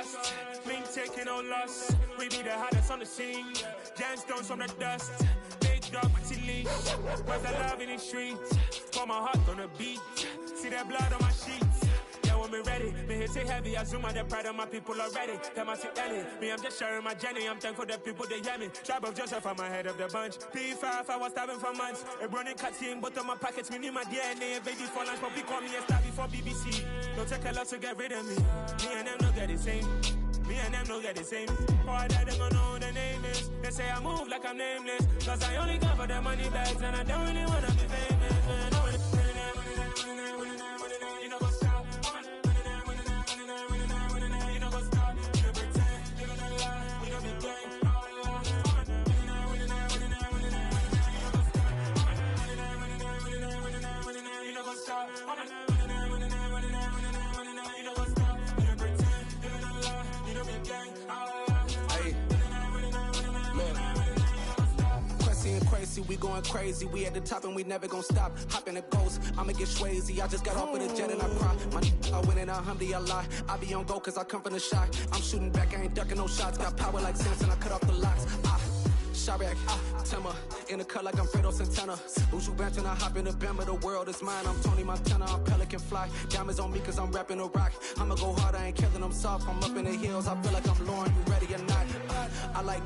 trust. Been taking no loss. We be the hottest on the scene. Gemstones from the dust. Big dog with leash. Where's the love in the streets? Pour my heart on the beat. See that blood on my sheets. Yeah, when we ready, me hit it heavy. I zoom out the pride of my people already. Tell my Ellie, me I'm just sharing my journey. I'm thankful that people they hear me. Tribe of Joseph, I'm ahead of the bunch. P5, I was starving for months. A running cut team, but on my pockets, me need my DNA. Baby for lunch, but we call me a star before BBC. Don't take a lot to get rid of me. Me and them don't get the same. Me and them don't get the same. Boy, that them gonna know who the name is. They say I move like I'm nameless. Cause I only come for the money bags and I don't really wanna be famous. You know what's up? You know what's up? You pretend, you gonna lie, you don't be gang. You know what's up? We going crazy, we at the top and we never gonna stop. Hop in a ghost, I'ma get swayzy. I just got off with a jet and I cry. I win in a Humvee, I lie. I be on go cause I come from the shot. I'm shooting back, I ain't ducking no shots. Got power like Samson, I cut off the locks. Shabak, Timmer, in the cut like I'm Fredo Santana. Who's you benching? I hop in the Bama, the world is mine. I'm Tony Montana, I'm Pelican Fly. Diamonds on me cause I'm rapping a rock. I'ma go hard, I ain't killing them soft. I'm up in the hills, I feel like I'm Lauren, you ready or not? I like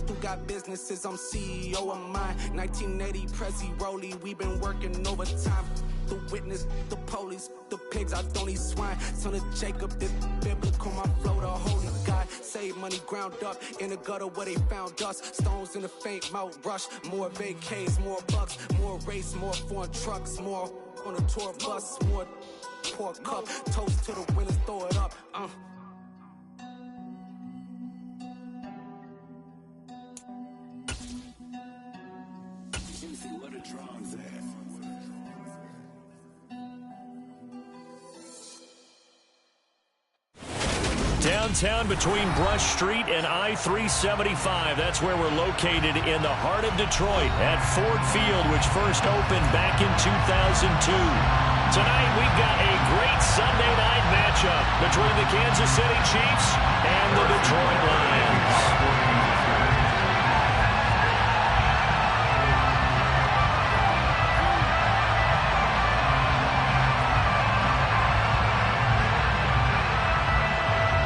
who got businesses, I'm CEO of mine. 1980 Prezi Rolly, we been working overtime. The witness, the police, the pigs, I don't eat swine. Son of Jacob, this biblical, my flow, the holy God. Save money ground up in the gutter where they found us. Stones in the faint mouth rush. More vacays, more bucks, more race, more foreign trucks, more on a tour bus, more pour cup. Toast to the winners, throw it up. Downtown between Brush Street and I-375. That's where we're located in the heart of Detroit at Ford Field, which first opened back in 2002. Tonight we've got a great Sunday night matchup between the Kansas City Chiefs and the Detroit Lions.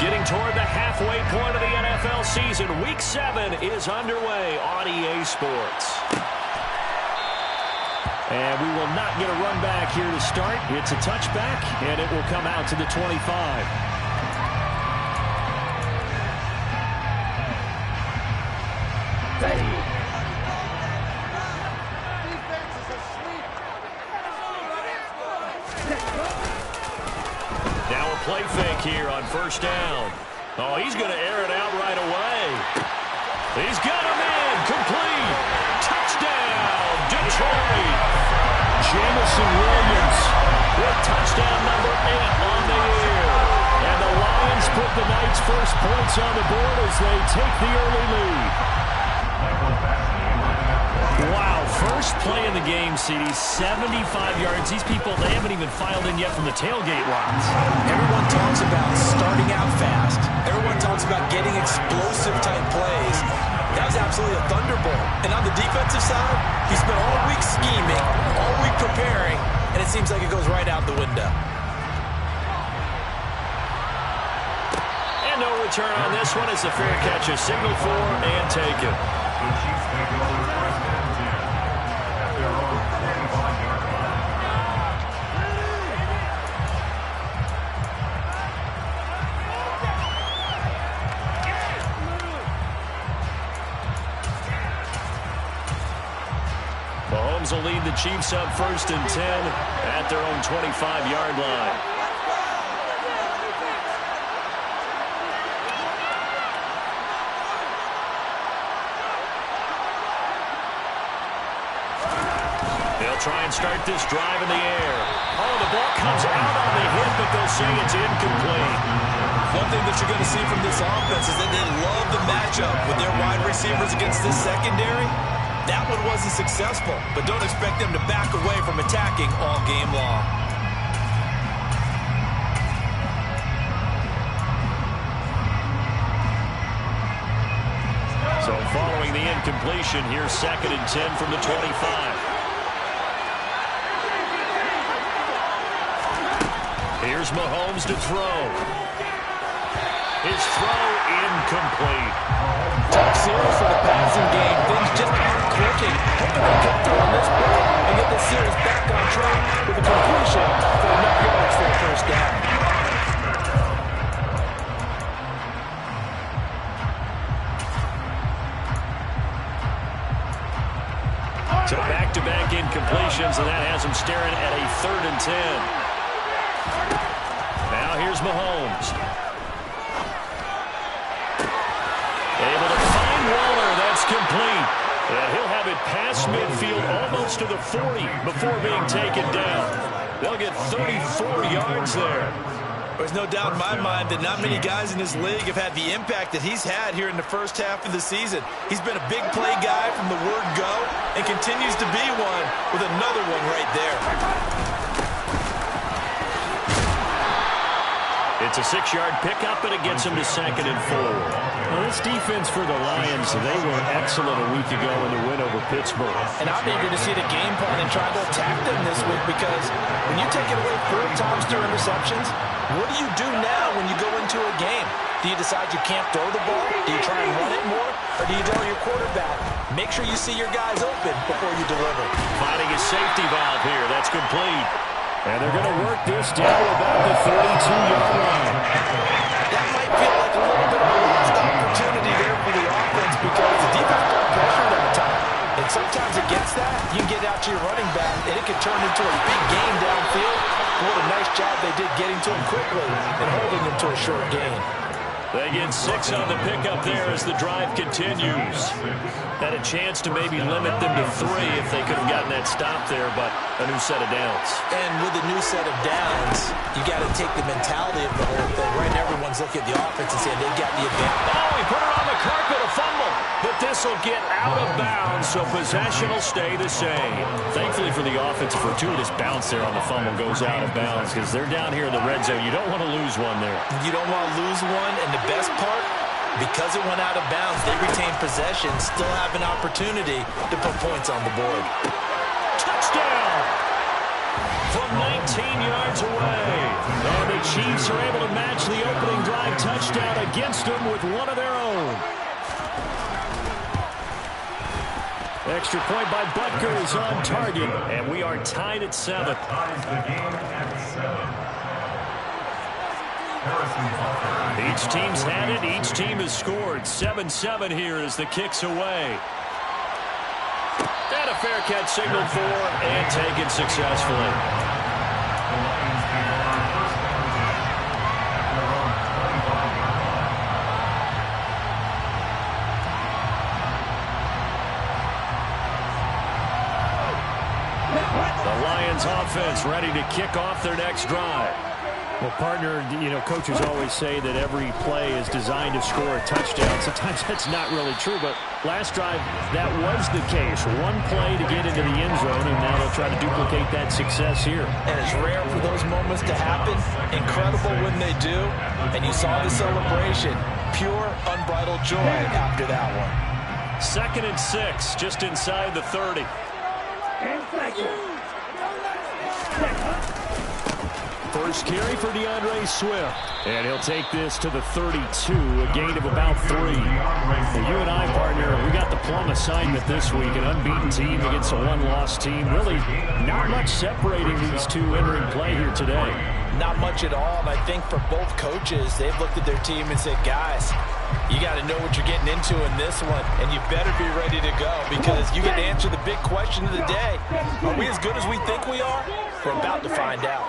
Getting toward the halfway point of the NFL season, Week 7 is underway on EA Sports. And we will not get a run back here to start. It's a touchback, and it will come out to the 25. Now a play fake here on first down. Oh, he's going to air it out right away. He's got him in. Complete. Touchdown, Detroit. Jamison Williams with touchdown number 8 on the year. And the Lions put the night's first points on the board as they take the early lead. Wow, first play in the game, CD, 75 yards. These people, they haven't even filed in yet from the tailgate lines. Everyone talks about starting out fast. Everyone talks about getting explosive-type plays. That was absolutely a thunderbolt. And on the defensive side, he spent all week scheming, all week preparing, and it seems like it goes right out the window. And no return on this one. It's a fair catch, a signal for and taken. Mahomes will lead the Chiefs up 1st and 10 at their own 25-yard line. They'll try and start this drive in the air. Oh, the ball comes out on the hit, but they'll say it's incomplete. One thing that you're going to see from this offense is that they love the matchup with their wide receivers against this secondary. That one wasn't successful, but don't expect them to back away from attacking all game long. incompletion. Here's 2nd and 10 from the 25. Here's Mahomes to throw. His throw incomplete. Tough series for the passing game. Things just aren't clicking. Hoping they get through on this play and get the series back on track with a completion for enough yards for a first down. So back-to-back incompletions, and that has him staring at a 3rd and 10. Now here's Mahomes. Able to find Waller. That's complete. And he'll have it past midfield almost to the 40 before being taken down. They'll get 34 yards there. There's no doubt in my mind that not many guys in this league have had the impact that he's had here in the first half of the season. He's been a big play guy from the word go and continues to be one with another one right there. It's a 6-yard pickup, and it gets him to 2nd and 4. Well, this defense for the Lions, they were excellent a week ago in the win over Pittsburgh. And I'm eager to see the game plan and try to attack them this week, because when you take it away 4 times through interceptions, what do you do now when you go into a game? Do you decide you can't throw the ball? Do you try and run it more? Or do you tell your quarterback, make sure you see your guys open before you deliver? Finding a safety valve here. That's complete. And they're going to work this down to about the 32-yard line. That might feel like a little bit of a lost opportunity there for the offense, because the defense got pressure that time. And sometimes against that, you can get out to your running back, and it could turn into a big game downfield. What a nice job they did getting to him quickly and holding him to a short gain. They get 6 on the pickup there as the drive continues. Had a chance to maybe limit them to 3 if they could have gotten that stop there, but a new set of downs. And with a new set of downs, you got to take the mentality of the whole thing. Right now, everyone's looking at the offense and saying they got the advantage. Oh, he put her on the carpet, a fumble. But this will get out of bounds, so possession will stay the same. Thankfully for the offense, a fortuitous bounce there on the fumble goes out of bounds, because they're down here in the red zone. You don't want to lose one there. You don't want to lose one, and the best part, because it went out of bounds, they retain possession, still have an opportunity to put points on the board. Touchdown! From 19 yards away. And the Chiefs are able to match the opening drive touchdown against them with one of their own. Extra point by Butker is on target, and we are tied at 7. Each team's had it. Each team has scored. 7-7 here as the kick's away. And a fair catch signaled for and taken successfully. The Lions offense ready to kick off their next drive. Well, partner, coaches always say that every play is designed to score a touchdown. Sometimes that's not really true, but last drive, that was the case. One play to get into the end zone, and now they'll try to duplicate that success here. And it's rare for those moments to happen. Incredible when they do. And you saw the celebration. Pure, unbridled joy after that one. 2nd and 6, just inside the 30. First carry for DeAndre Swift. And he'll take this to the 32, a gain of about 3. Well, you and I, partner, we got the plum assignment this week, an unbeaten team against a one-loss team. Really not much separating these two entering play here today. Not much at all, and I think for both coaches, they've looked at their team and said, guys, you got to know what you're getting into in this one, and you better be ready to go, because you get to answer the big question of the day. Are we as good as we think we are? We're about to find out.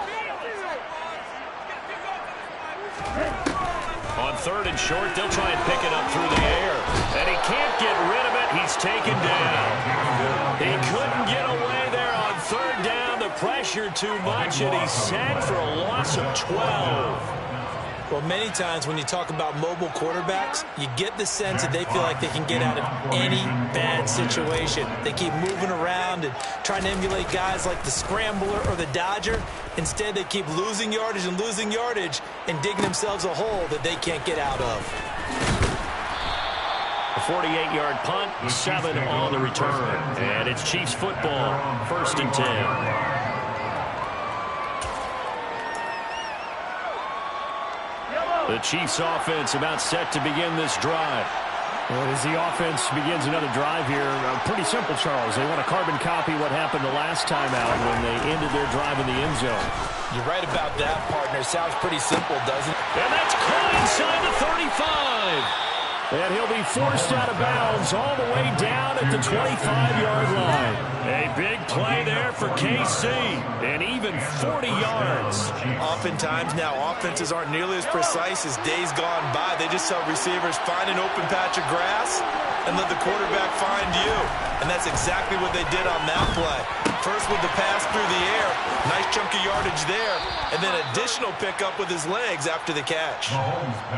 On 3rd and short, they'll try and pick it up through the air. And he can't get rid of it. He's taken down. He couldn't get away there on 3rd down. The pressure too much, and he's sacked for a loss of 12. Well, many times when you talk about mobile quarterbacks, you get the sense that they feel like they can get out of any bad situation. They keep moving around and trying to emulate guys like the Scrambler or the Dodger. Instead, they keep losing yardage and digging themselves a hole that they can't get out of. A 48-yard punt, 7 on the return. And it's Chiefs football, 1st and 10. The Chiefs offense about set to begin this drive. Well, as the offense begins another drive here, pretty simple, Charles. They want to carbon copy what happened the last time out when they ended their drive in the end zone. You're right about that, partner. Sounds pretty simple, doesn't it? And that's caught inside the 35. And he'll be forced out of bounds all the way down at the 25-yard line. A big play there for KC, and even 40 yards. Oftentimes now, offenses aren't nearly as precise as days gone by. They just saw receivers find an open patch of grass and let the quarterback find you. And that's exactly what they did on that play. First with the pass through the air, nice chunk of yardage there, and then additional pickup with his legs after the catch.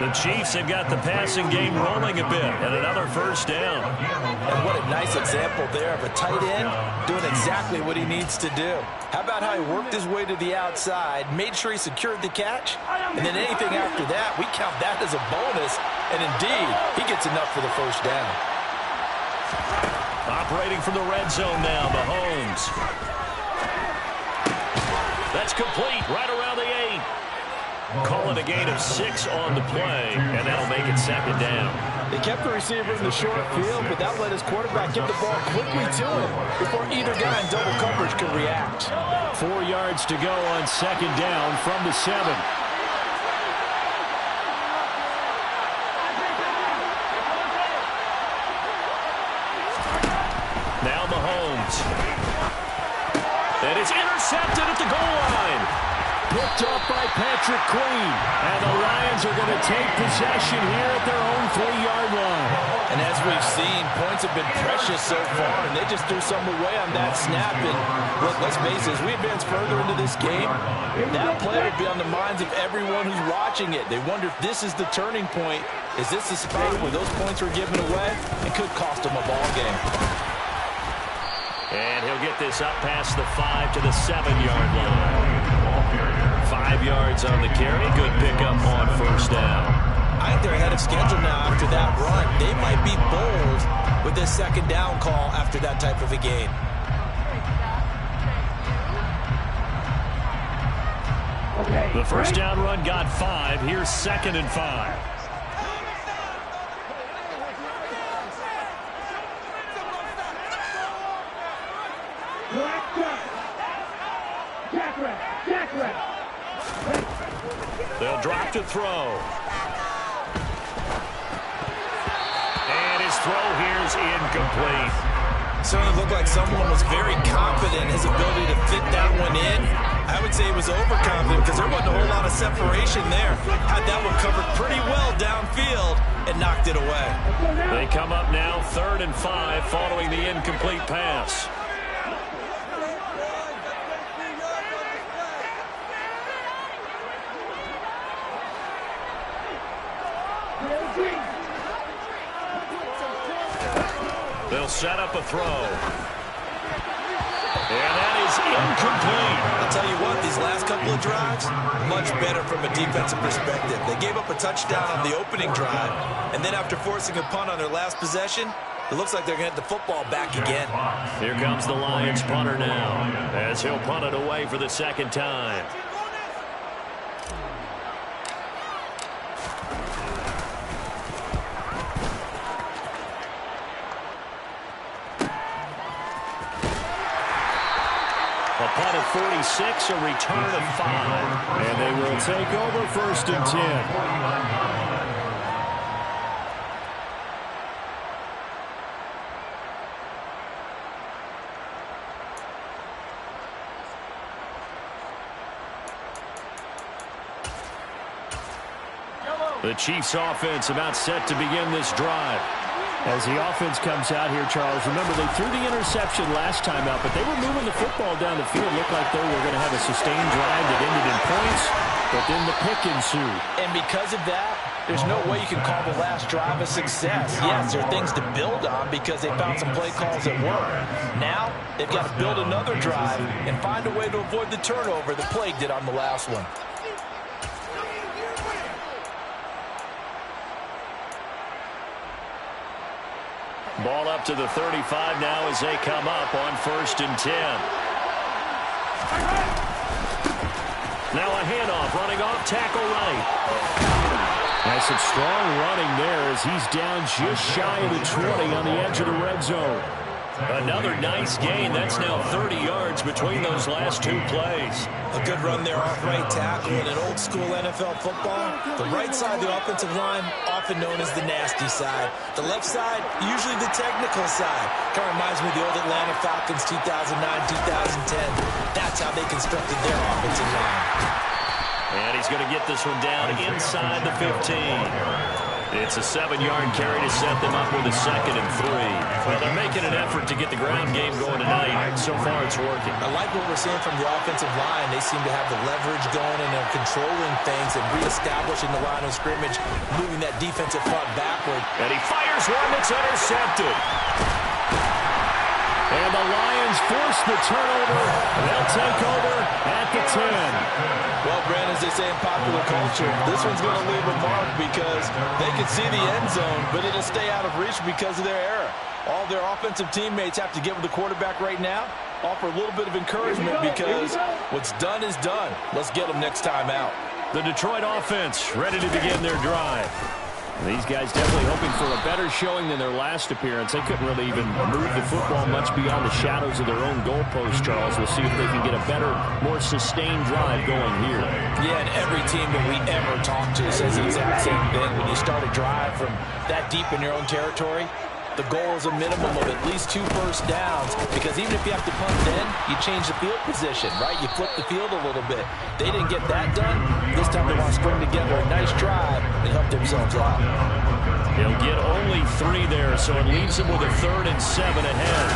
The Chiefs have got the passing game rolling a bit, and another first down. And what a nice example there of a tight end doing exactly what he needs to do. How about how he worked his way to the outside, made sure he secured the catch, and then anything after that, we count that as a bonus, and indeed, he gets enough for the first down. Operating from the red zone now, Mahomes. That's complete, right around the 8. Call it a gain of 6 on the play, and that'll make it 2nd down. They kept the receiver in the short field, but that let his quarterback get the ball quickly to him before either guy in double coverage could react. 4 yards to go on 2nd down from the 7. Now Mahomes. And it's intercepted at the goal line. Picked up by Patrick Queen. And the Lions are going to take possession here at their own 3-yard line. And as we've seen, points have been precious so far, and they just threw some away on that snap. And look, let's face it, as we advance further into this game, that play will be on the minds of everyone who's watching it. They wonder if this is the turning point. Is this the spot where those points were given away? It could cost them a ball game. And he'll get this up past the 5 to the 7-yard line. 5 yards on the carry. Good pickup on first down. I think they're ahead of schedule now after that run. They might be bold with this 2nd down call after that type of a gain. The first down run got 5. Here's 2nd and 5. They'll drop to throw. And his throw here's incomplete. Certainly looked like someone was very confident in his ability to fit that one in. I would say he was overconfident because there wasn't a whole lot of separation there. Had that one covered pretty well downfield and knocked it away. They come up now 3rd and 5 following the incomplete pass. They'll set up a throw. And that is incomplete. I'll tell you what, these last couple of drives, much better from a defensive perspective. They gave up a touchdown on the opening drive, and then after forcing a punt on their last possession, it looks like they're going to get the football back again. Here comes the Lions punter now, as he'll punt it away for the 2nd time. A punt of 46, a return of 5. And they will take over 1st and 10. The Chiefs offense about set to begin this drive. As the offense comes out here, Charles, remember they threw the interception last time out, but they were moving the football down the field. Looked like they were going to have a sustained drive that ended in points, but then the pick ensued. And because of that, there's no way you can call the last drive a success. Yes, there are things to build on because they found some play calls that work. Now, they've got to build another drive and find a way to avoid the turnover that plagued it on the last one. Ball up to the 35 now as they come up on 1st and 10. Now a handoff, running off, tackle right. Has some strong running there as he's down just shy of the 20 on the edge of the red zone. Another nice gain. That's now 30 yards between those last two plays. A good run there off right tackle in an old-school NFL football. The right side of the offensive line, often known as the nasty side. The left side, usually the technical side. Kind of reminds me of the old Atlanta Falcons 2009-2010. That's how they constructed their offensive line. And he's going to get this one down inside the 15. It's a 7-yard carry to set them up with a 2nd and 3. Well, they're making an effort to get the ground game going tonight. So far, it's working. I like what we're seeing from the offensive line. They seem to have the leverage going, and they're controlling things and reestablishing the line of scrimmage, moving that defensive front backward. And he fires one that's intercepted. And the Lions force the turnover. They'll take over at the 10. Well, Brandon, as they say in popular culture, this one's going to leave a mark because they can see the end zone, but it'll stay out of reach because of their error. All their offensive teammates have to give the quarterback right now, offer a little bit of encouragement because what's done is done. Let's get them next time out. The Detroit offense ready to begin their drive. These guys definitely hoping for a better showing than their last appearance. They couldn't really even move the football much beyond the shadows of their own goalpost, Charles. We'll see if they can get a better, more sustained drive going here. Yeah, and every team that we ever talk to says the exact same thing. When you start a drive from that deep in your own territory, the goal is a minimum of at least 2 first downs, because even if you have to punt then, you change the field position, right? You flip the field a little bit. They didn't get that done. This time they want to string together a nice drive and help themselves out. He'll get only 3 there, so it leaves him with a 3rd and 7 ahead.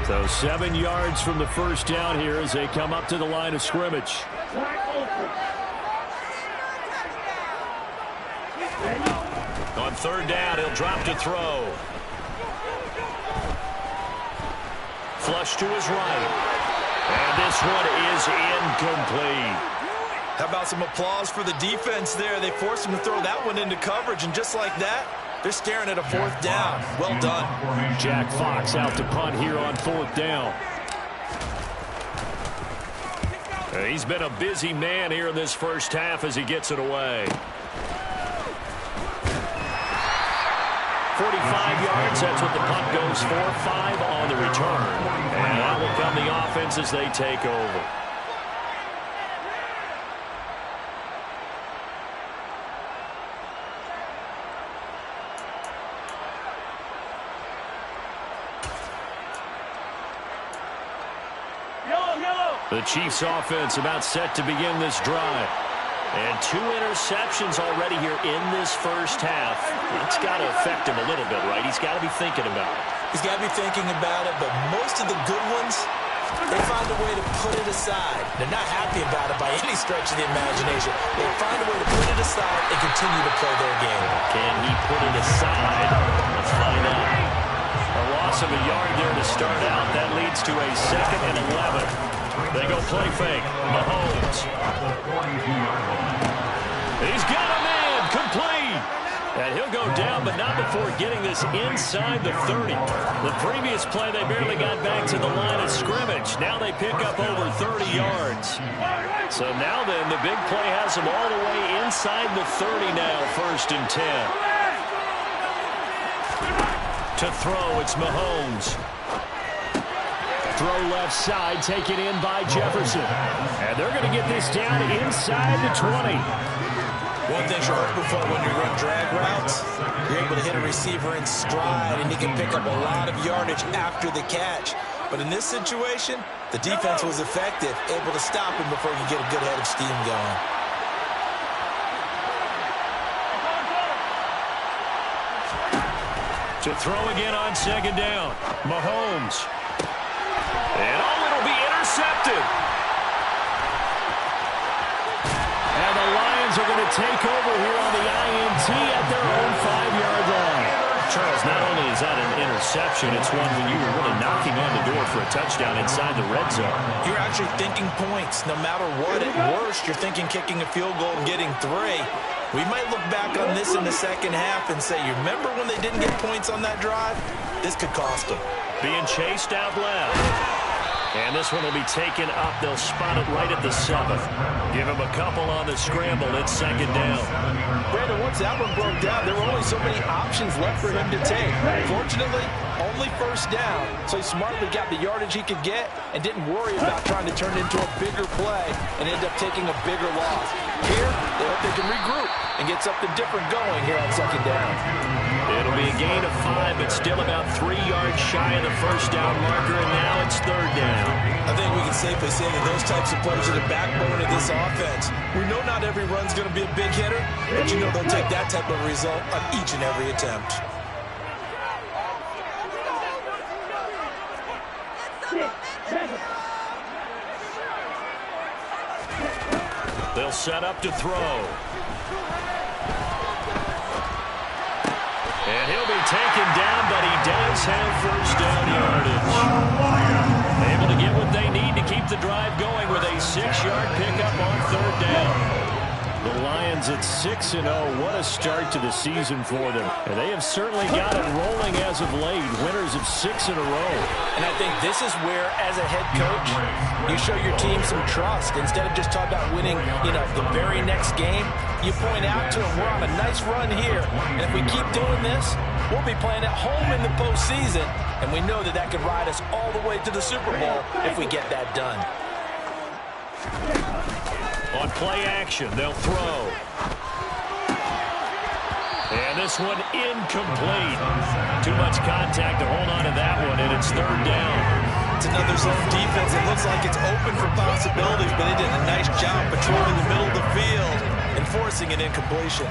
So 7 yards from the first down here as they come up to the line of scrimmage. On 3rd down, he'll drop to throw. Flush to his right. And this one is incomplete. How about some applause for the defense there? They forced him to throw that one into coverage, and just like that, they're staring at a 4th down. Well done. Jack Fox out to punt here on 4th down. He's been a busy man here in this first half as he gets it away. 45 yards, that's what the punt goes for. 5 on the return. And that will come the offense as they take over. The Chiefs offense about set to begin this drive. And 2 interceptions already here in this first half. That's got to affect him a little bit, right? He's got to be thinking about it. He's got to be thinking about it, but most of the good ones, they find a way to put it aside. They're not happy about it by any stretch of the imagination. They find a way to put it aside and continue to play their game. Can he put it aside? Let's find out. A loss of a yard there to start out. That leads to a 2nd and 11. They go play fake. Mahomes. He's got a man. Complete. And he'll go down, but not before getting this inside the 30. The previous play, they barely got back to the line of scrimmage. Now they pick up over 30 yards. So now then, the big play has them all the way inside the 30 now, 1st and 10. To throw, it's Mahomes. Throw left side, taken in by Jefferson. And they're going to get this down inside the 20. One thing you're hoping for when you run drag routes, you're able to hit a receiver in stride, and he can pick up a lot of yardage after the catch. But in this situation, the defense was effective, able to stop him before you get a good head of steam going. To throw again on 2nd down. Mahomes. And it'll be intercepted. And the Lions are going to take over here on the INT at their own 5-yard line. Charles, not only is that an interception, interception. It's one when you were really knocking on the door for a touchdown inside the red zone. You're actually thinking points. No matter what, at worst, you're thinking kicking a field goal and getting 3. We might look back on this in the second half and say, you remember when they didn't get points on that drive? This could cost them. Being chased out left. And this one will be taken up. They'll spot it right at the 7th. Give him a couple on the scramble. It's second down. Brandon, once that one broke down, there were only so many options left for him to take. Fortunately, only first down. So he smartly got the yardage he could get and didn't worry about trying to turn it into a bigger play and end up taking a bigger loss. Here, they hope they can regroup and get something different going here on second down. It'll be a gain of 5, but still about 3 yards shy of the first down marker, and now it's third down. I think we can safely say that those types of plays are the backbone of this offense. We know not every run's going to be a big hitter, but you know they'll take that type of result on each and every attempt. They'll set up to throw. And he'll be taken down, but he does have first down yardage. Able to get what they need to keep the drive going with a 6-yard pickup on third down. The Lions at 6-0. What a start to the season for them. And they have certainly got it rolling as of late. Winners of 6 in a row. And I think this is where, as a head coach, you show your team some trust. Instead of just talking about winning, the very next game, you point out to them, we're on a nice run here. And if we keep doing this, we'll be playing at home in the postseason. And we know that that could ride us all the way to the Super Bowl if we get that done. On play action, they'll throw. And this one incomplete. Too much contact to hold on to that one, and it's third down. It's another zone defense. It looks like it's open for possibilities, but they did a nice job patrolling the middle of the field and forcing an incompletion.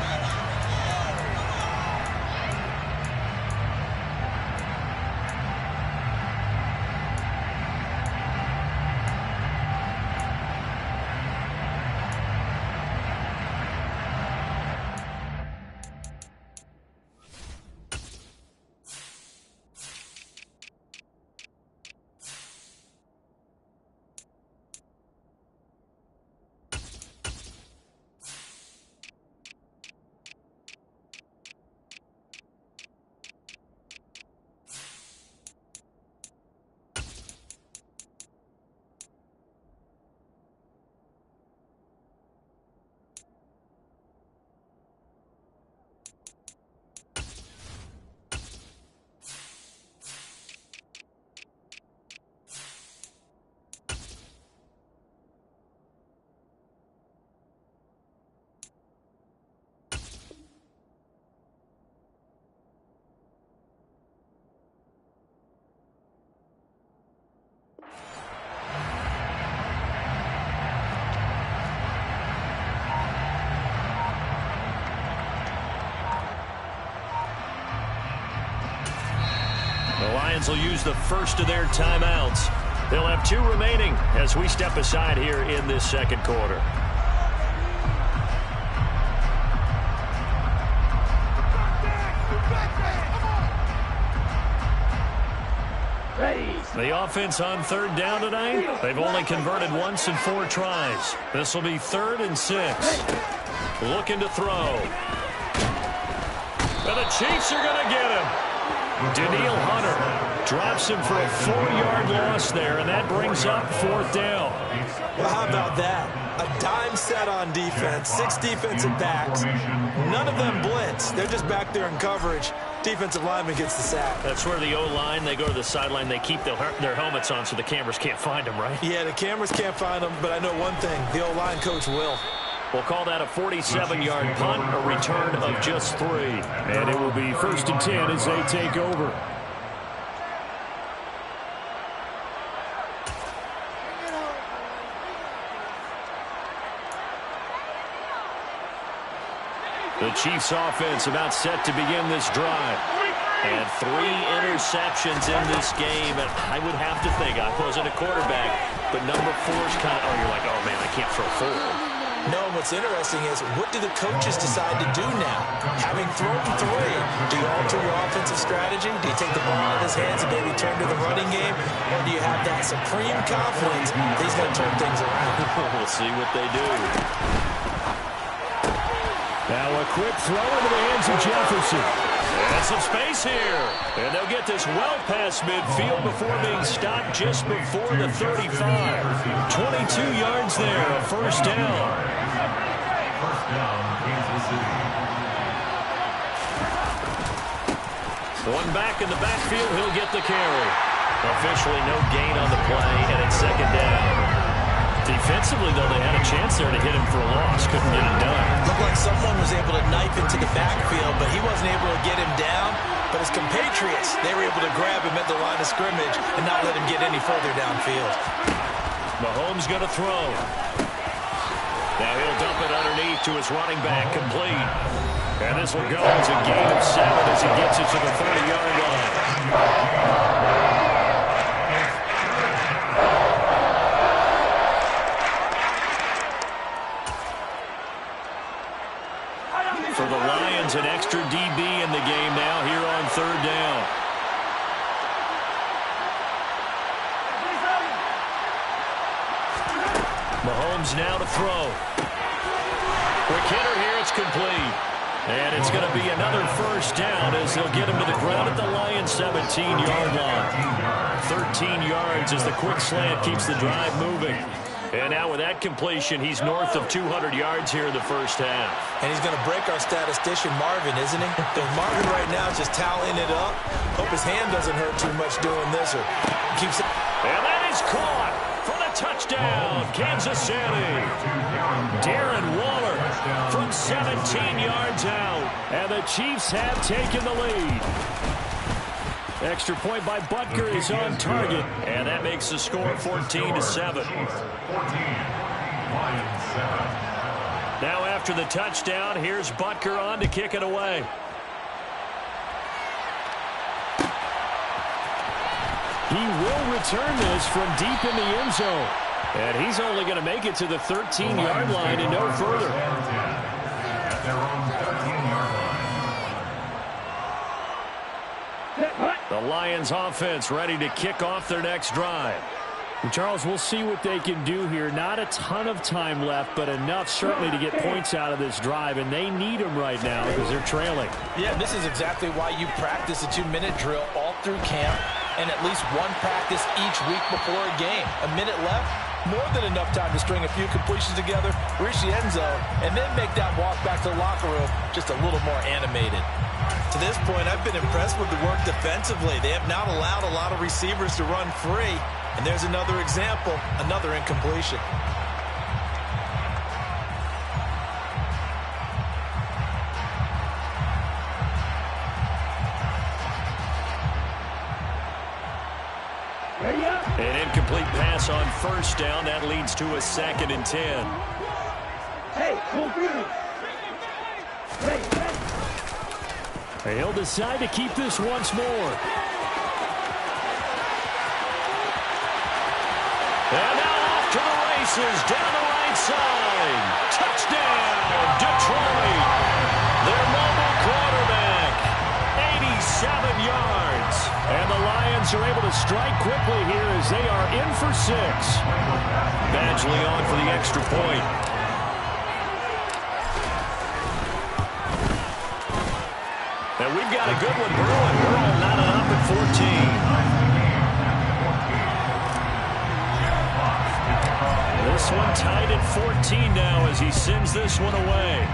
The Lions will use the first of their timeouts. They'll have 2 remaining as we step aside here in this second quarter. The offense on third down tonight, they've only converted once in 4 tries. This will be 3rd and 6. Looking to throw. And the Chiefs are going to get him. Daniil Hunter drops him for a 4-yard loss there, and that brings up 4th down. Well, how about that? A dime set on defense, 6 defensive backs. None of them blitz. They're just back there in coverage. Defensive lineman gets the sack. That's where the O-line, they go to the sideline, they keep their helmets on so the cameras can't find them, right? Yeah, the cameras can't find them, but I know one thing. The O-line coach will. We'll call that a 47-yard punt, a return of just 3. And it will be 1st and 10 as they take over. The Chiefs offense about set to begin this drive. And 3 interceptions in this game. And I would have to think, I wasn't a quarterback, but number 4's kind of, you're like, oh man, I can't throw 4. No, what's interesting is, what do the coaches decide to do now? Having thrown 3, do you alter your offensive strategy? Do you take the ball out of his hands and maybe turn to the running game? Or do you have that supreme confidence that he's going to turn things around? We'll see what they do. Now a quick throw into the hands of Jefferson. And some space here. And they'll get this well past midfield before being stopped just before the 35. 22 yards there, a first down. One back in the backfield, he'll get the carry. Officially no gain on the play, and it's second down. Defensively, though, they had a chance there to hit him for a loss. Couldn't get it done. Looked like someone was able to knife into the backfield, but he wasn't able to get him down. But his compatriots, they were able to grab him at the line of scrimmage and not let him get any further downfield. Mahomes going to throw. Now he'll dump it underneath to his running back, complete. And this will go as a gain of 7 as he gets it to the 30-yard line. For the Lions, an extra DB in the game now here on third down. Mahomes now to throw. Quick hitter here, it's complete. And it's going to be another first down as they'll get him to the ground at the Lions' 17-yard line. 13 yards as the quick slant keeps the drive moving. And now with that completion, he's north of 200 yards here in the first half. And he's going to break our statistician, Marvin, isn't he? Because Marvin right now is just toweling it up. Hope his hand doesn't hurt too much doing this or keeps it. And that is caught for the touchdown, Kansas City. Darren Waller from 17 yards out. And the Chiefs have taken the lead. Extra point by Butker is on target. And that makes the score 14-7. Now after the touchdown, here's Butker on to kick it away. He will return this from deep in the end zone. And he's only going to make it to the 13-yard line and no further. The Lions offense ready to kick off their next drive. And Charles, we'll see what they can do here. Not a ton of time left, but enough certainly to get points out of this drive, and they need them right now because they're trailing. Yeah, this is exactly why you practice a 2-minute drill all through camp and at least one practice each week before a game. A minute left, more than enough time to string a few completions together, reach the end zone, and then make that walk back to the locker room just a little more animated. To this point, I've been impressed with the work defensively. They have not allowed a lot of receivers to run free. And there's another example, another incompletion. An incomplete pass on first down. That leads to a 2nd and 10. He'll decide to keep this once more. And now off to the races, down the right side. Touchdown, Detroit. Their mobile quarterback, 87 yards. And the Lions are able to strike quickly here as they are in for 6. Badgley on for the extra point. And we've got a good one brewing. Burrow not up at 14. This one tied at 14 now as he sends this one away.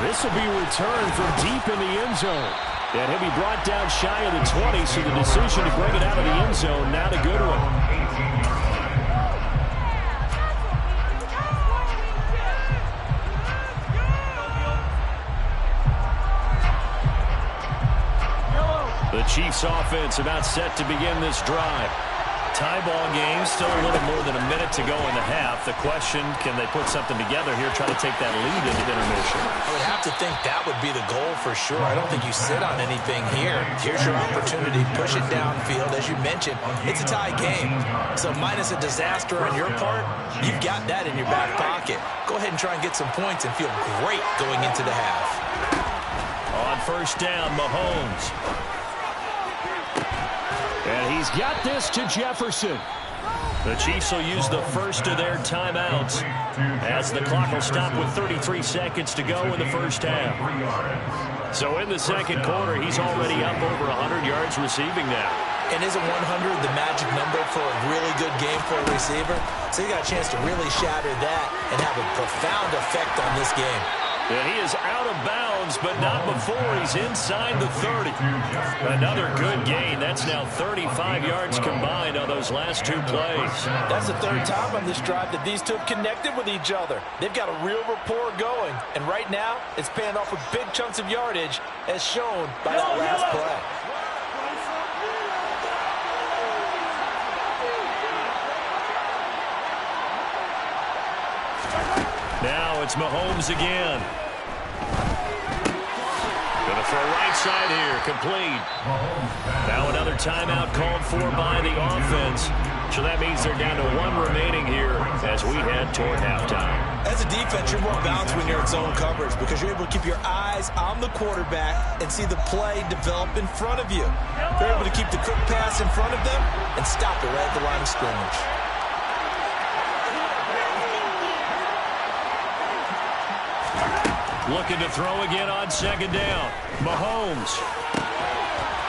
This will be returned from deep in the end zone. And he'll be brought down shy of the 20, so the decision to bring it out of the end zone, not a good one. The Chiefs offense about set to begin this drive. Tie ball game, still a little more than a minute to go in the half. The question, can they put something together here, try to take that lead into intermission? I would have to think that would be the goal for sure. I don't think you sit on anything here. Here's your opportunity. Push it downfield. As you mentioned, it's a tie game. So minus a disaster on your part, you've got that in your back pocket. Go ahead and try and get some points and feel great going into the half. On first down, Mahomes. And he's got this to Jefferson. The Chiefs will use the first of their timeouts as the clock will stop with 33 seconds to go in the first half. So in the second quarter, he's already up over 100 yards receiving now. And isn't 100 the magic number for a really good game for a receiver? So you got a chance to really shatter that and have a profound effect on this game. And he is out of bounds, but not before he's inside the 30. Another good gain. That's now 35 yards combined on those last two plays. That's the third time on this drive that these two have connected with each other. They've got a real rapport going. And right now, it's paying off with big chunks of yardage, as shown by that last play. Now it's Mahomes again. Gonna throw right side here, complete. Now another timeout called for by the offense. So that means they're down to one remaining here as we head toward halftime. As a defense, you're more balanced when you're in zone coverage because you're able to keep your eyes on the quarterback and see the play develop in front of you. You're able to keep the quick pass in front of them and stop it right at the line of scrimmage. Looking to throw again on second down. Mahomes.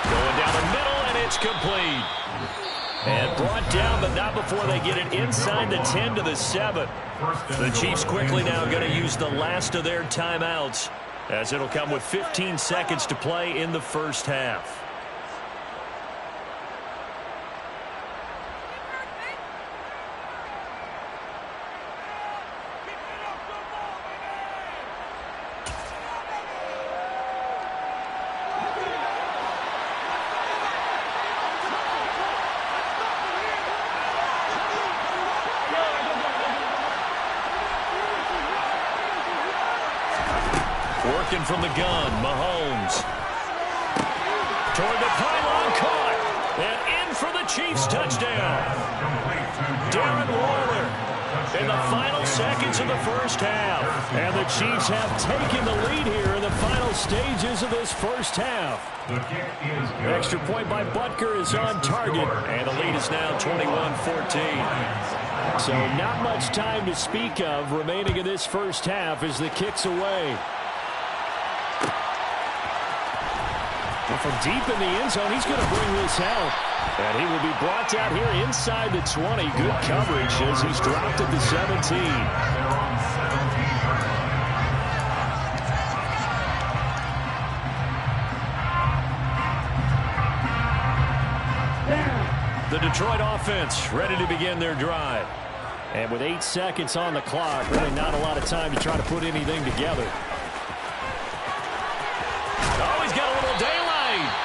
Going down the middle, and it's complete. And brought down, but not before they get it inside the 10 to the 7. The Chiefs quickly now going to use the last of their timeouts, as it'll come with 15 seconds to play in the first half. Working from the gun, Mahomes. Toward the pylon, caught. And in for the Chiefs touchdown. Darren Waller in the final seconds of the first half. And the Chiefs have taken the lead here in the final stages of this first half. Extra point by Butker is on target. And the lead is now 21-14. So not much time to speak of remaining in this first half as the kick's away. From deep in the end zone, he's going to bring this out. And he will be brought down here inside the 20. Good coverage as he's dropped at the 17. The Detroit offense ready to begin their drive. And with 8 seconds on the clock, really not a lot of time to try to put anything together. Oh, he's got a little daylight.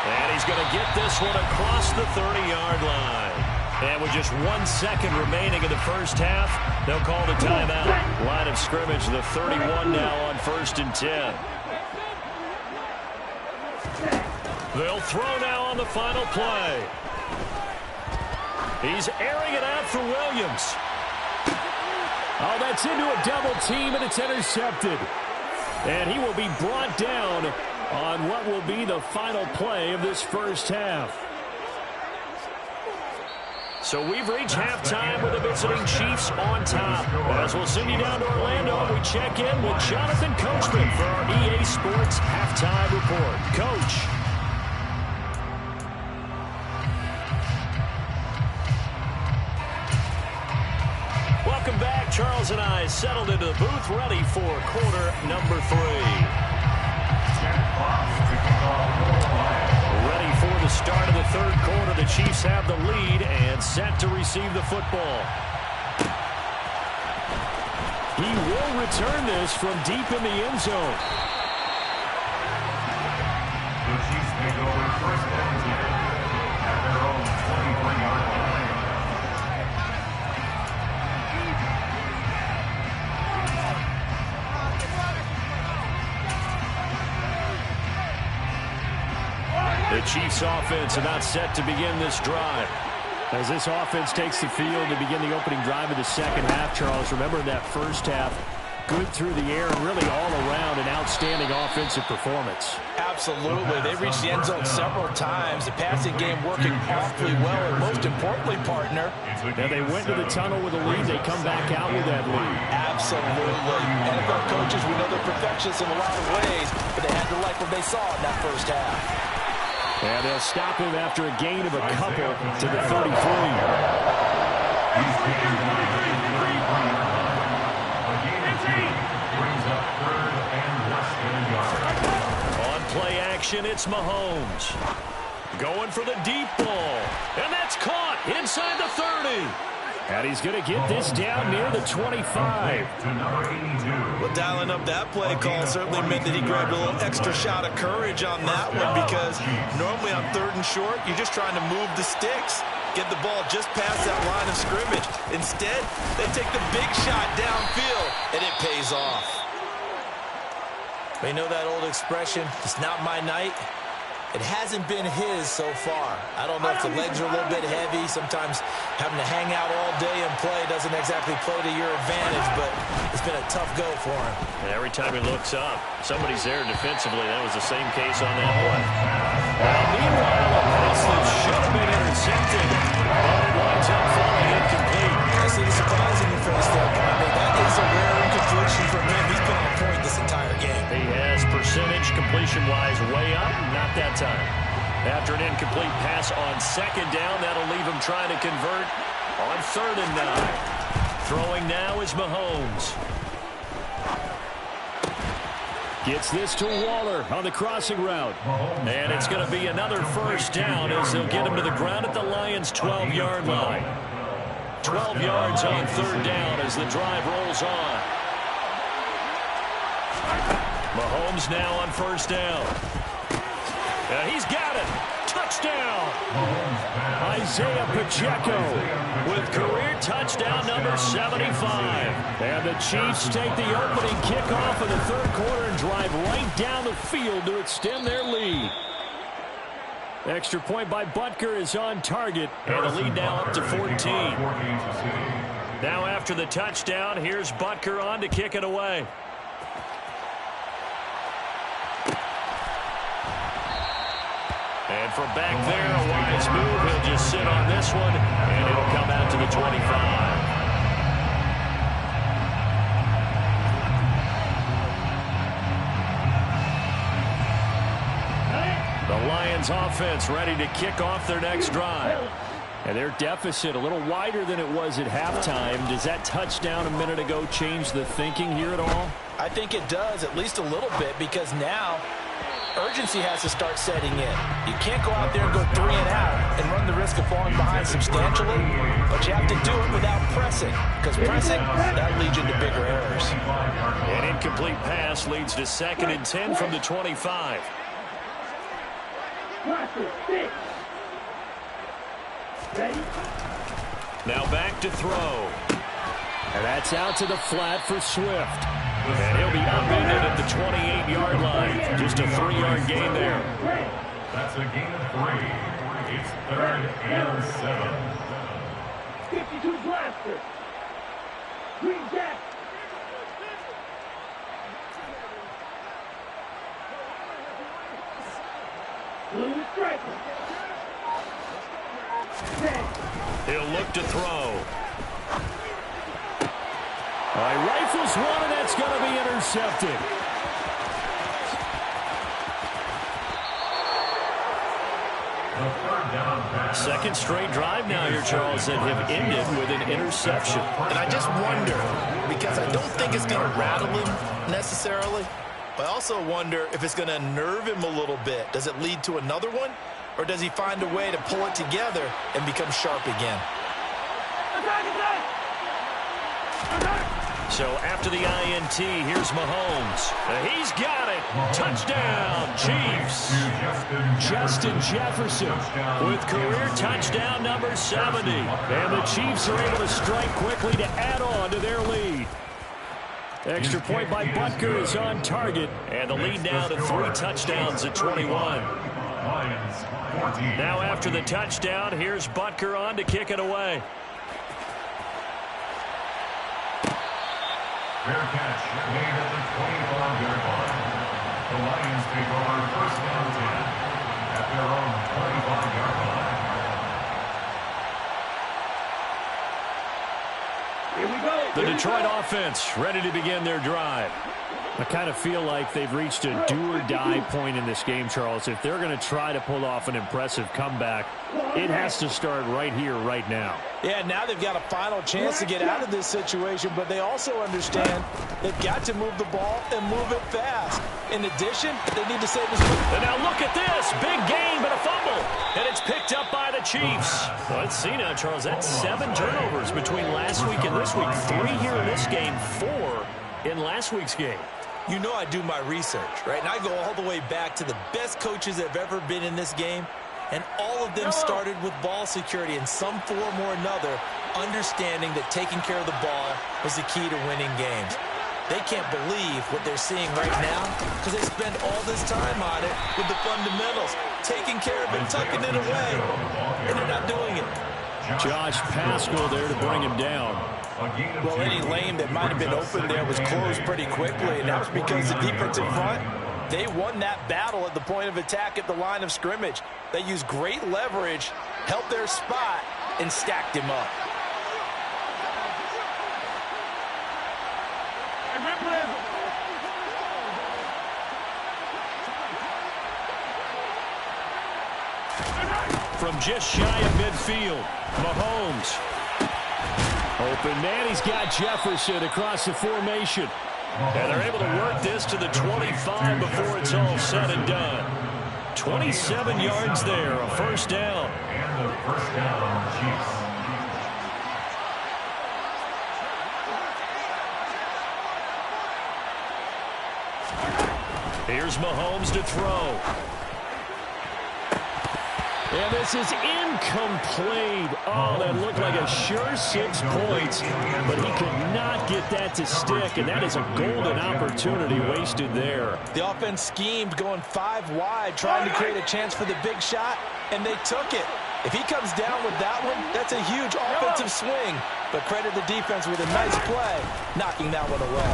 And he's going to get this one across the 30-yard line. And with just 1 second remaining in the first half, they'll call the timeout. Line of scrimmage, the 31 now on 1st and 10. They'll throw now on the final play. He's airing it out for Williams. Oh, that's into a double team, and it's intercepted. And he will be brought down on what will be the final play of this first half. So we've reached halftime with the visiting Chiefs on top. As we'll send you down to Orlando, we check in with Jonathan Coachman for our EA Sports Halftime Report. Coach. Welcome back. Charles and I settled into the booth, ready for quarter number 3. Ready for the start of the third quarter. The Chiefs have the lead and set to receive the football. He will return this from deep in the end zone. The Chiefs may go with first and 10 at their own 23-yard line. The Chiefs offense about set to begin this drive. As this offense takes the field to begin the opening drive of the second half, Charles, remember in that first half, good through the air and really all around an outstanding offensive performance. Absolutely. They reached the end zone several times. The passing game working awfully well, and most importantly, partner. Now they went to the tunnel with a lead. They come back out with that lead. Absolutely. NFL coaches, we know they're perfectionists in a lot of ways, but they had to like what they saw in that first half. And they'll stop him after a gain of a couple to the 33. On play action, it's Mahomes. Going for the deep ball. And that's caught inside the 30. And he's going to get this down near the 25. Well, dialing up that play call certainly meant that he grabbed a little extra shot of courage on that one, because normally on 3rd and short, you're just trying to move the sticks, get the ball just past that line of scrimmage. Instead, they take the big shot downfield, and it pays off. They know that old expression, it's not my night. It hasn't been his so far. I don't know if the legs are a little bit heavy. Sometimes having to hang out all day and play doesn't exactly play to your advantage, but it's been a tough go for him. And every time he looks up, somebody's there defensively. That was the same case on that play. Meanwhile, a pass that should have been intercepted, but it winds up falling incomplete. I see the surprise in your face there, partner. That is a rare incompletion from him. He's been on point this entire game. He has percentage completion-wise way up. Not that time. After an incomplete pass on 2nd down, that'll leave him trying to convert on 3rd and 9. Throwing now is Mahomes. Gets this to Waller on the crossing route. And it's going to be another 1st down as they'll get him to the ground at the Lions' 12-yard line. 12 yards on 3rd down as the drive rolls on. Mahomes now on 1st down. He's got it. Touchdown. Isaiah Pacheco With career touchdown number 75. And the Chiefs take the opening kickoff of the 3rd quarter and drive right down the field to extend their lead. Extra point by Butker is on target. And the lead now up to 14. Now after the touchdown, here's Butker on to kick it away. And from back there, a wise move. He'll just sit on this one, and it'll come out to the 25. The Lions offense ready to kick off their next drive. And their deficit a little wider than it was at halftime. Does that touchdown a minute ago change the thinking here at all? I think it does, at least a little bit, because now urgency has to start setting in. You can't go out there and go 3 and out and run the risk of falling behind substantially, but you have to do it without pressing, because pressing, that leads you to bigger errors. An incomplete pass leads to 2nd and 10 from the 25. Now back to throw. And that's out to the flat for Swift. And he'll be upended at the 28-yard line. Just a 3-yard gain there. That's a gain of 3. It's 3rd and 7. 52 blaster. Green Jack. Blue striker. He'll look to throw. All right, rifles one, and that's going to be intercepted. Second straight drive now here, Charles, that have ended with an interception. And I just wonder, because I don't think it's going to rattle him necessarily, but I also wonder if it's going to nerve him a little bit. Does it lead to another one, or does he find a way to pull it together and become sharp again? So after the INT, here's Mahomes. He's got it. Touchdown, Chiefs. Justin Jefferson With career touchdown number 70. And the Chiefs are able to strike quickly to add on to their lead. Extra point by Butker is on target. And the lead now to 3 touchdowns at 21. Now after the touchdown, here's Butker on to kick it away. Fair catch made at the 25-yard line. The Lions take over first down 10 at their own 25-yard line. Here we go. The Detroit offense ready to begin their drive. I kind of feel like they've reached a do-or-die point in this game, Charles. If they're going to try to pull off an impressive comeback, it has to start right here, right now. Yeah, now they've got a final chance to get out of this situation, but they also understand they've got to move the ball and move it fast. In addition, they need to save his football. And now look at this. Big game, but a fumble. And it's picked up by the Chiefs. Well, let's see now, Charles. That's 7 turnovers between last week and this week. 3 here in this game, 4 in last week's game. You know I do my research, right? And I go all the way back to the best coaches that have ever been in this game. And all of them started with ball security in some form or another, understanding that taking care of the ball was the key to winning games. They can't believe what they're seeing right now because they spend all this time on it with the fundamentals, taking care of it, tucking it away, and they're not doing it. Josh Pascal there to bring him down. Well, any lane that might have been open there was closed pretty quickly, and that was because the defensive front, they won that battle at the point of attack at the line of scrimmage. They used great leverage, held their spot, and stacked him up. From just shy of midfield, Mahomes. Open man, he's got Jefferson across the formation. And they're able to work this to the 25 before it's all said and done. 27 yards there, a first down. And the first down, Chiefs. Here's Mahomes to throw. And this is incomplete. Oh, that looked like a sure 6 points, but he could not get that to stick, and that is a golden opportunity wasted there. The offense schemed going 5 wide, trying to create a chance for the big shot, and they took it. If he comes down with that one, that's a huge offensive swing. But credit the defense with a nice play, knocking that one away.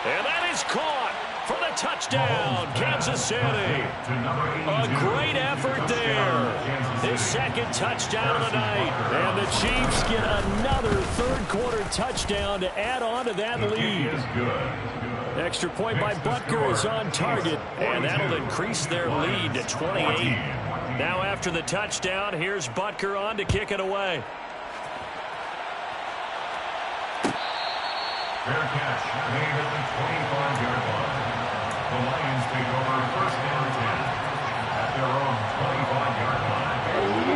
And that is caught for the touchdown, Kansas City. A great effort there. His second touchdown of the night. And the Chiefs get another third-quarter touchdown to add on to that lead. Extra point by Butker is on target, and that'll increase their lead to 28. Now after the touchdown, here's Butker on to kick it away. Fair catch made at the 25-yard line. The Lions take over first down 10 at their own 25-yard line.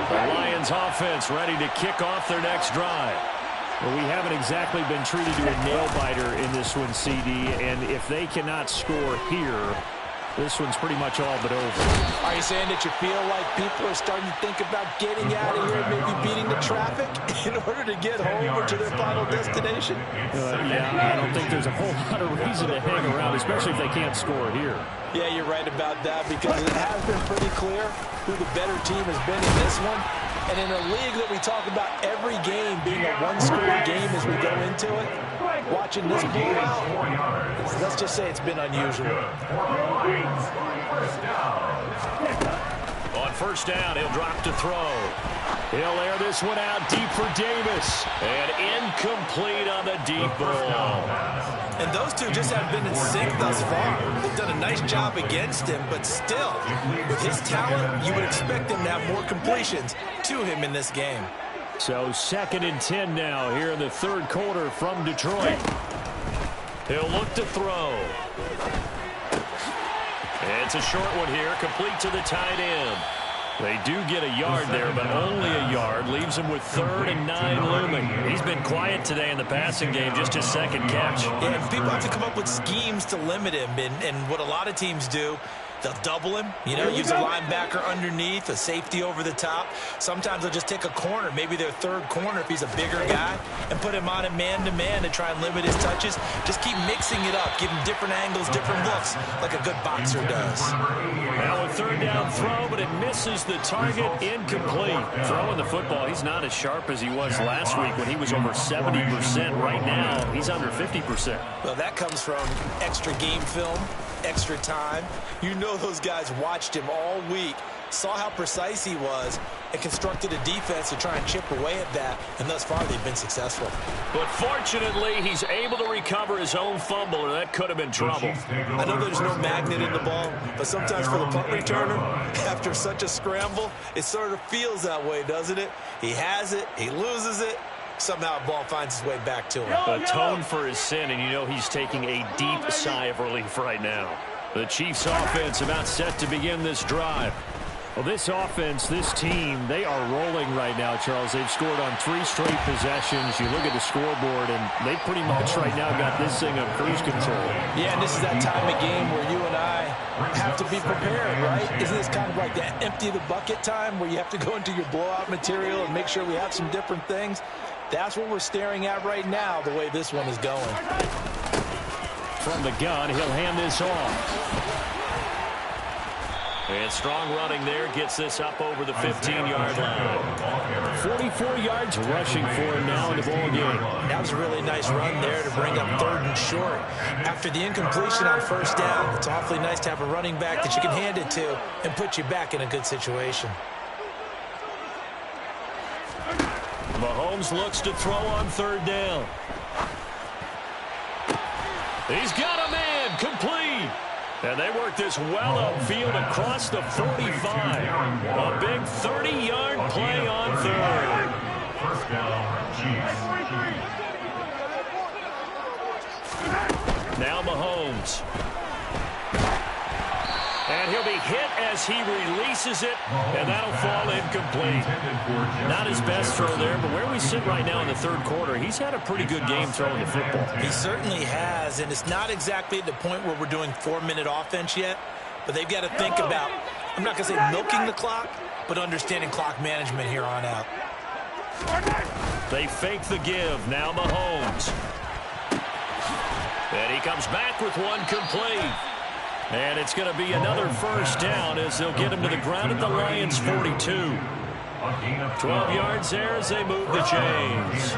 The Lions offense ready to kick off their next drive. Well, we haven't exactly been treated to a nail-biter in this one, CD, and if they cannot score here, this one's pretty much all but over. Are you saying that you feel like people are starting to think about getting out of here, maybe beating the traffic in order to get home or to their final destination? Yeah, I don't think there's a whole lot of reason to hang around, especially if they can't score here. Yeah, you're right about that because it has been pretty clear who the better team has been in this one. And in a league that we talk about every game being a one-score game as we go into it, watching this blowout, let's just say it's been unusual. On first down, he'll drop to throw. He'll air this one out deep for Davis. And incomplete on the deep ball. And those two just haven't been in sync thus far. They've done a nice job against him, but still, with his talent, you would expect him to have more completions to him in this game. So 2nd and 10 now here in the third quarter from Detroit. He'll look to throw. It's a short one here, complete to the tight end. They do get a yard there, but only a yard. Leaves him with 3rd and 9 looming. He's been quiet today in the passing game, just his second catch. Yeah, people have to come up with schemes to limit him, and what a lot of teams do They'll double him, use a linebacker underneath, a safety over the top. Sometimes they'll just take a corner, maybe their third corner if he's a bigger guy, and put him on a man-to-man to try and limit his touches. Just keep mixing it up, give him different angles, different looks, like a good boxer does. Now a third down throw, but it misses the target, incomplete. Throwing the football, he's not as sharp as he was last week when he was over 70%. Right now, he's under 50%. Well, that comes from extra game film, extra time. Those guys watched him all week, saw how precise he was, and constructed a defense to try and chip away at that, and thus far they've been successful. But fortunately, he's able to recover his own fumble, or that could have been trouble. I know there's no magnet in the ball, but sometimes for the punt returner, after such a scramble, it sort of feels that way, doesn't it? He has it, he loses it, somehow the ball finds its way back to him. Atone for his sin, and he's taking a deep sigh of relief right now. The Chiefs offense about set to begin this drive. Well, this offense, this team, they are rolling right now, Charles. They've scored on 3 straight possessions. You look at the scoreboard, and they pretty much right now got this thing on cruise control. Yeah, and this is that time of game where you and I have to be prepared, right? Isn't this kind of like that empty the bucket time where you have to go into your blowout material and make sure we have some different things? That's what we're staring at right now, the way this one is going. From the gun, he'll hand this off. And strong running there gets this up over the 15-yard line. 44 yards rushing for him now in the ball game. That was a really nice run there to bring up 3rd and short. After the incompletion on 1st down, it's awfully nice to have a running back that you can hand it to and put you back in a good situation. Mahomes looks to throw on 3rd down. He's got a man, complete. And they work this well upfield across the 45. A big 30-yard play on 3rd. First down, Chiefs. Now Mahomes. And he'll be hit as he releases it, and that'll fall incomplete. Not his best throw there, but where we sit right now in the 3rd quarter, he's had a pretty good game throwing the football. He certainly has, and it's not exactly at the point where we're doing 4-minute offense yet, but they've got to think about, I'm not going to say milking the clock, but understanding clock management here on out. They fake the give. Now Mahomes. And he comes back with one complete. And it's going to be another 1st down as they'll get him to the ground at the Lions' 42. 12 yards there as they move the chains.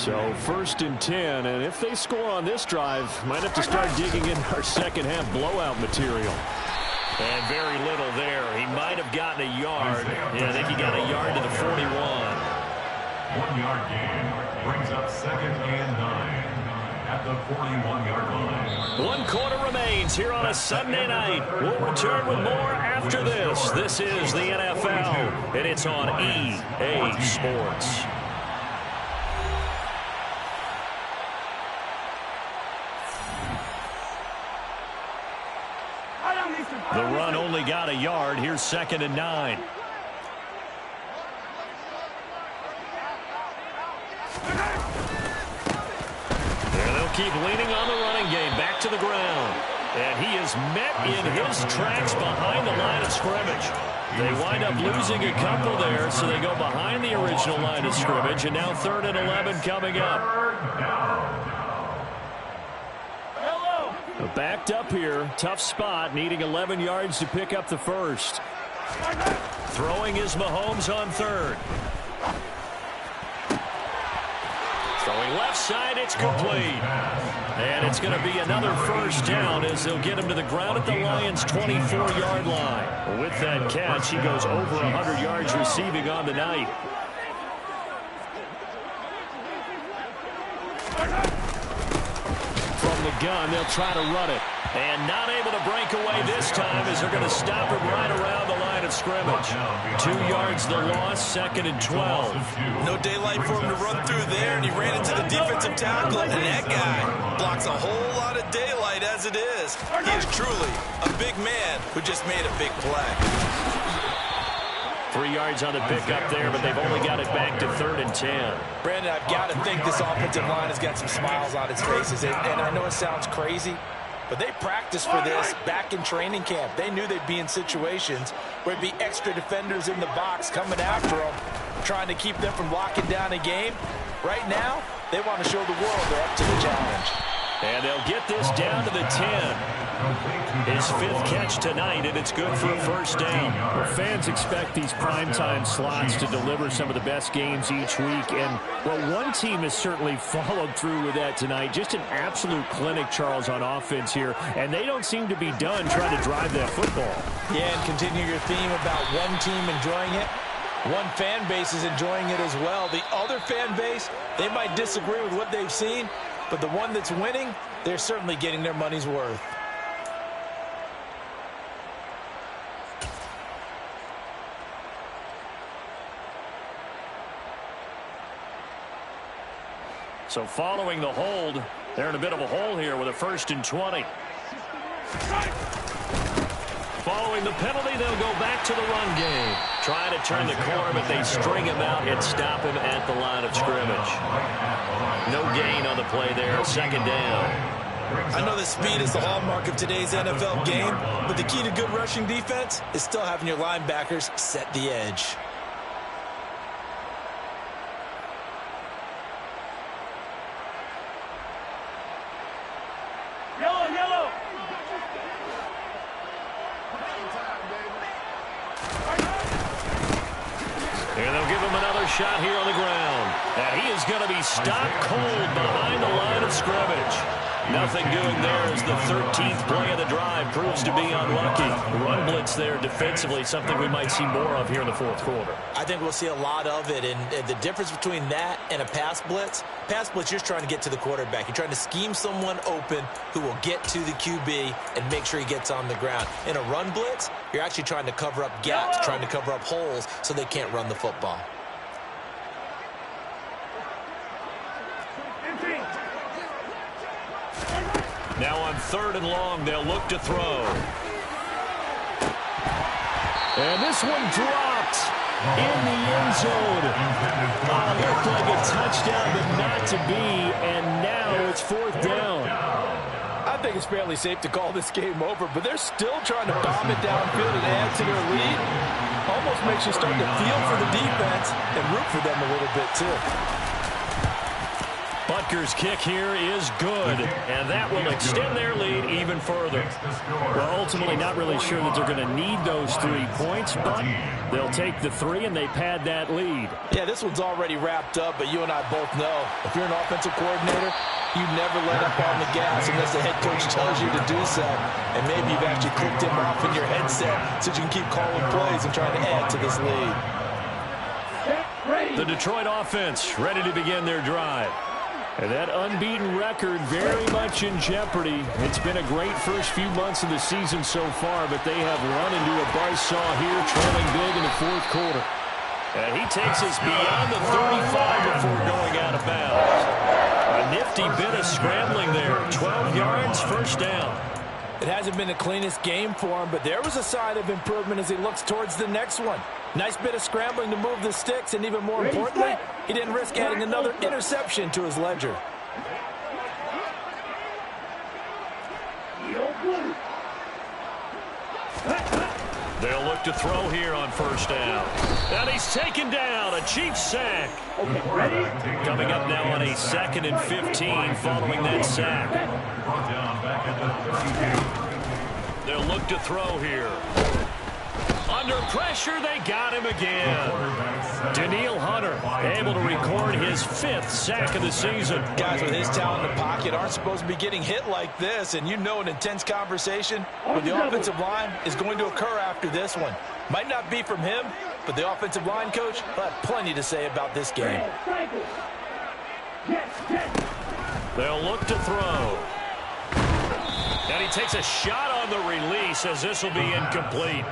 So 1st and 10, and if they score on this drive, might have to start digging in our second-half blowout material. And very little there. He might have gotten a yard. Yeah, I think he got a yard to the 41. 1-yard gain brings up 2nd and 9 at the 41-yard line. 1 quarter remains here on a Sunday night. We'll return with more after this. This is the NFL, and it's on EA Sports. The run only got a yard. Here's 2nd and 9. Keep leaning on the running game. Back to the ground. And he is met in his tracks behind the line of scrimmage. They wind up losing a couple there, so they go behind the original line of scrimmage. And now 3rd and 11 coming up. Backed up here. Tough spot. Needing 11 yards to pick up the 1st. Throwing is Mahomes on 3rd. Throwing left side, it's complete. And it's going to be another 1st down as they'll get him to the ground at the Lions' 24-yard line. With that catch, he goes over 100 yards receiving on the night. From the gun, they'll try to run it. And not able to break away this time as they're going to stop him right around the line of scrimmage. 2 yards the loss, 2nd and 12. No daylight for him to run through there, and he ran into the defensive tackle, and that guy blocks a whole lot of daylight as it is. He is truly a big man who just made a big play. 3 yards on the pickup there, but they've only got it back to 3rd and 10. Brandon, I've got to think this offensive line has got some smiles on its faces, and I know it sounds crazy, But they practiced for this back in training camp. They knew they'd be in situations where there'd be extra defenders in the box coming after them, trying to keep them from locking down a game. Right now, they want to show the world they're up to the challenge. And they'll get this down to the 10. His 5th catch tonight, and it's good for a first down. Well, fans expect these primetime slots to deliver some of the best games each week. And, well, one team has certainly followed through with that tonight. Just an absolute clinic, Charles, on offense here. And they don't seem to be done trying to drive that football. Yeah, and continue your theme about one team enjoying it. One fan base is enjoying it as well. The other fan base, they might disagree with what they've seen, but the one that's winning, they're certainly getting their money's worth. So following the hold, they're in a bit of a hole here with a 1st and 20. Following the penalty, they'll go back to the run game. Trying to turn the corner, but they string him out and stop him at the line of scrimmage. No gain on the play there, 2nd down. I know that speed is the hallmark of today's NFL game, but the key to good rushing defense is still having your linebackers set the edge. Yellow. And they'll give him another shot here on the ground. And he is going to be stopped cold behind the line of scrimmage. Nothing doing there as the 13th play of the drive proves to be unlucky. Run blitz there defensively, something we might see more of here in the 4th quarter. I think we'll see a lot of it, and the difference between that and a pass blitz, you're just trying to get to the quarterback. You're trying to scheme someone open who will get to the QB and make sure he gets on the ground. In a run blitz, you're actually trying to cover up gaps, trying to cover up holes so they can't run the football. Now on 3rd and long, they'll look to throw. And this one dropped in the end zone. Looked like a touchdown, but not to be. And now it's 4th down. I think it's fairly safe to call this game over, but they're still trying to bomb it downfield and add to their lead. Almost makes you start to feel for the defense and root for them a little bit, too. Butker's kick here is good, and that will extend their lead even further. Well, ultimately not really sure that they're going to need those 3 points, but they'll take the 3 and they pad that lead. Yeah, this one's already wrapped up, but you and I both know if you're an offensive coordinator, you never let up on the gas unless the head coach tells you to do so. And maybe you've actually clicked him off in your headset so you can keep calling plays and trying to add to this lead. The Detroit offense ready to begin their drive. And that unbeaten record very much in jeopardy. It's been a great first few months of the season so far, but they have run into a buzzsaw here, trailing big in the 4th quarter. And he takes us beyond the 35 before going out of bounds. A nifty bit of scrambling there. 12 yards, 1st down. It hasn't been the cleanest game for him, but there was a sign of improvement as he looks towards the next one. Nice bit of scrambling to move the sticks, and even more importantly, he didn't risk adding another interception to his ledger. They'll look to throw here on 1st down. And he's taken down, a cheap sack. Coming up now on a 2nd and 15 following that sack. They'll look to throw here. Under pressure, they got him again. Daniil Hunter able to record his 5th sack of the season. Guys with his talent in the pocket aren't supposed to be getting hit like this, and you know an intense conversation with the offensive line is going to occur after this one. Might not be from him, but the offensive line coach will have plenty to say about this game. They'll look to throw. And he takes a shot on the release as this will be incomplete.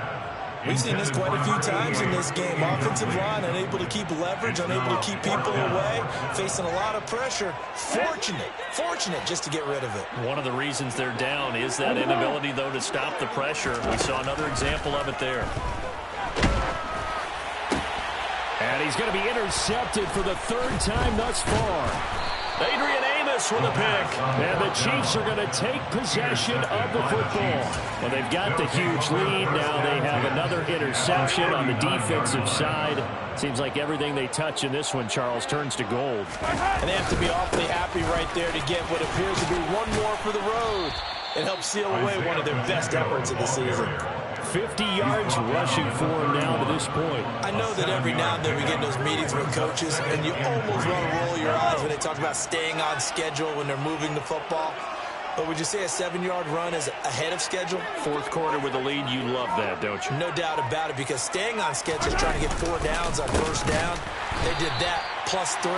We've seen this quite a few times in this game. Offensive line unable to keep leverage, unable to keep people away, facing a lot of pressure. Fortunate just to get rid of it. One of the reasons they're down is that inability, though, to stop the pressure. We saw another example of it there. And he's going to be intercepted for the 3rd time thus far. Adrian Amos Davis with a pick. And the Chiefs are going to take possession of the football. Well, they've got the huge lead. Now they have another interception on the defensive side. Seems like everything they touch in this one, Charles, turns to gold. And they have to be awfully happy right there to get what appears to be one more for the road. It helps seal away one of their best efforts of the season. 50 yards rushing for him now to this point. I know that every now and then we get in those meetings with coaches, and you almost want to roll your eyes when they talk about staying on schedule when they're moving the football. But would you say a 7-yard run is ahead of schedule? Fourth quarter with the lead, you love that, don't you? No doubt about it, because staying on schedule is trying to get 4 downs on first down. They did that plus 3.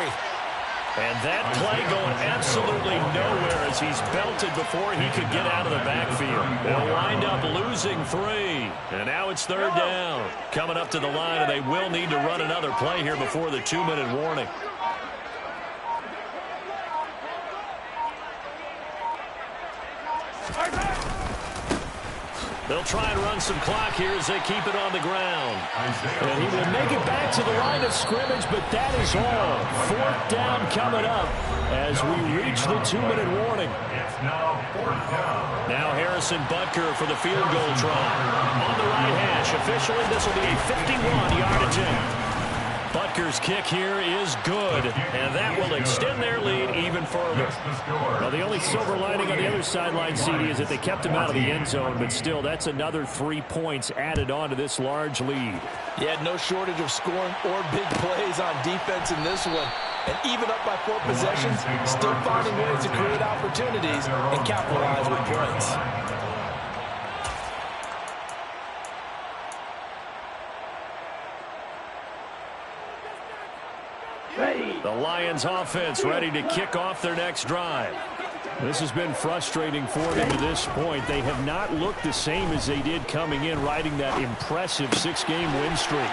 And that play going absolutely nowhere as he's belted before he could get out of the backfield. They'll wind up losing 3. And now it's third down. Coming up to the line, and they will need to run another play here before the 2-minute warning. They'll try and run some clock here as they keep it on the ground. And he will make it back to the line of scrimmage, but that is all. Fourth down coming up as we reach the 2-minute warning. It's now fourth down. Now Harrison Butker for the field goal try. On the right hash. Officially, this will be a 51-yard attempt. Butker's kick here is good, and that will extend their lead even further. Well, the only silver lining on the other sideline, CD, is that they kept him out of the end zone, but still, that's another 3 points added on to this large lead. Yeah, no shortage of scoring or big plays on defense in this one. And even up by 4 possessions, still finding ways to create opportunities and capitalize with points. The Lions offense ready to kick off their next drive. This has been frustrating for them to this point. They have not looked the same as they did coming in, riding that impressive 6-game win streak.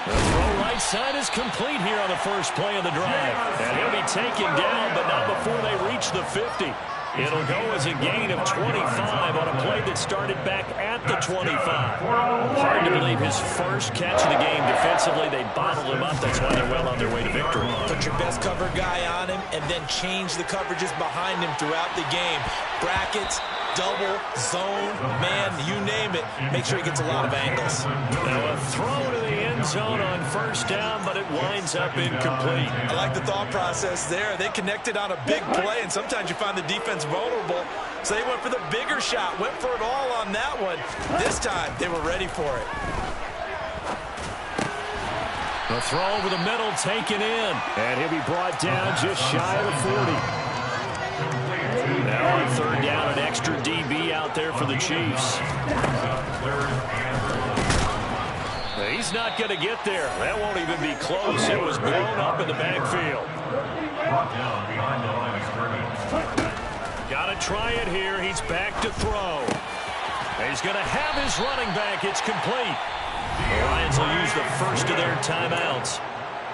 The throw right side is complete here on the first play of the drive. And he'll be taken down, but not before they reach the 50. It'll go as a gain of 25 on a play that started back at the 25. Hard to believe his first catch of the game. Defensively, they bottled him up. That's why they're well on their way to victory. Put your best cover guy on him and then change the coverages behind him throughout the game. Brackets, double, zone, man, you name it. Make sure he gets a lot of angles. Now a throw to the end zone on first down, but it winds up incomplete. I like the thought process there. They connected on a big play, and sometimes you find the defense vulnerable. So they went for the bigger shot, went for it all on that one. This time, they were ready for it. The throw over the middle taken in. And he'll be brought down just shy of the 40. Now on third down, an extra DB out there for the Chiefs. He's not going to get there. That won't even be close. It was blown up in the backfield. Got to try it here. He's back to throw. He's going to have his running back. It's complete. The Lions will use the first of their timeouts,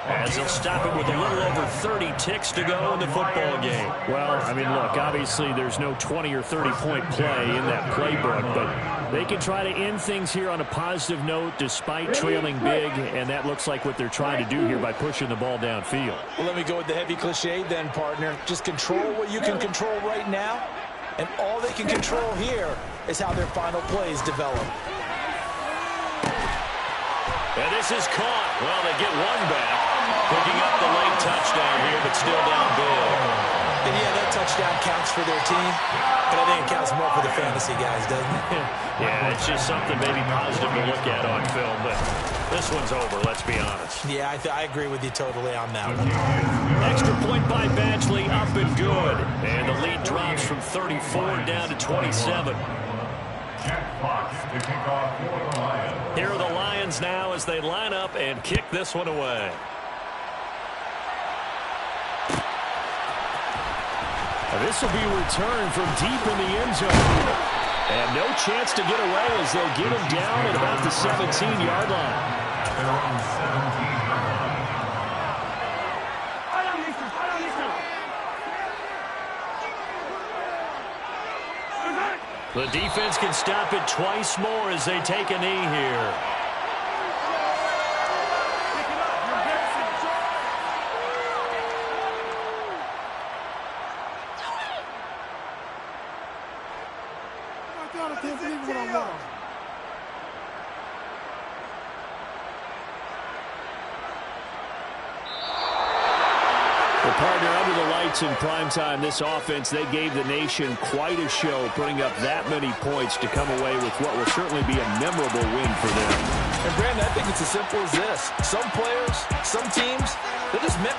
as they'll stop it with a little over 30 ticks to go in the football game. Well, I mean, look, obviously there's no 20 or 30-point play in that playbook, but they can try to end things here on a positive note despite trailing big, and that looks like what they're trying to do here by pushing the ball downfield. Well, let me go with the heavy cliche then, partner. Just control what you can control right now, and all they can control here is how their final plays develop. And this is caught. Well, they get one back. Picking up the late touchdown here, but still down big. And yeah, that touchdown counts for their team, but I think it counts more for the fantasy guys, doesn't it? Yeah, it's just something maybe positive to look at on film, but this one's over, let's be honest. Yeah, I agree with you totally on that one. Extra point by Badgley, up and good. And the lead drops from 34 down to 27. Here are the Lions now as they line up and kick this one away. This will be returned from deep in the end zone. And no chance to get away as they'll get him down at about the 17-yard line. The defense can stop it twice more as they take a knee here. The partner under the lights in primetime, this offense, they gave the nation quite a show, putting up that many points to come away with what will certainly be a memorable win for them. And Brandon, I think it's as simple as this. Some players, some teams, they're just meant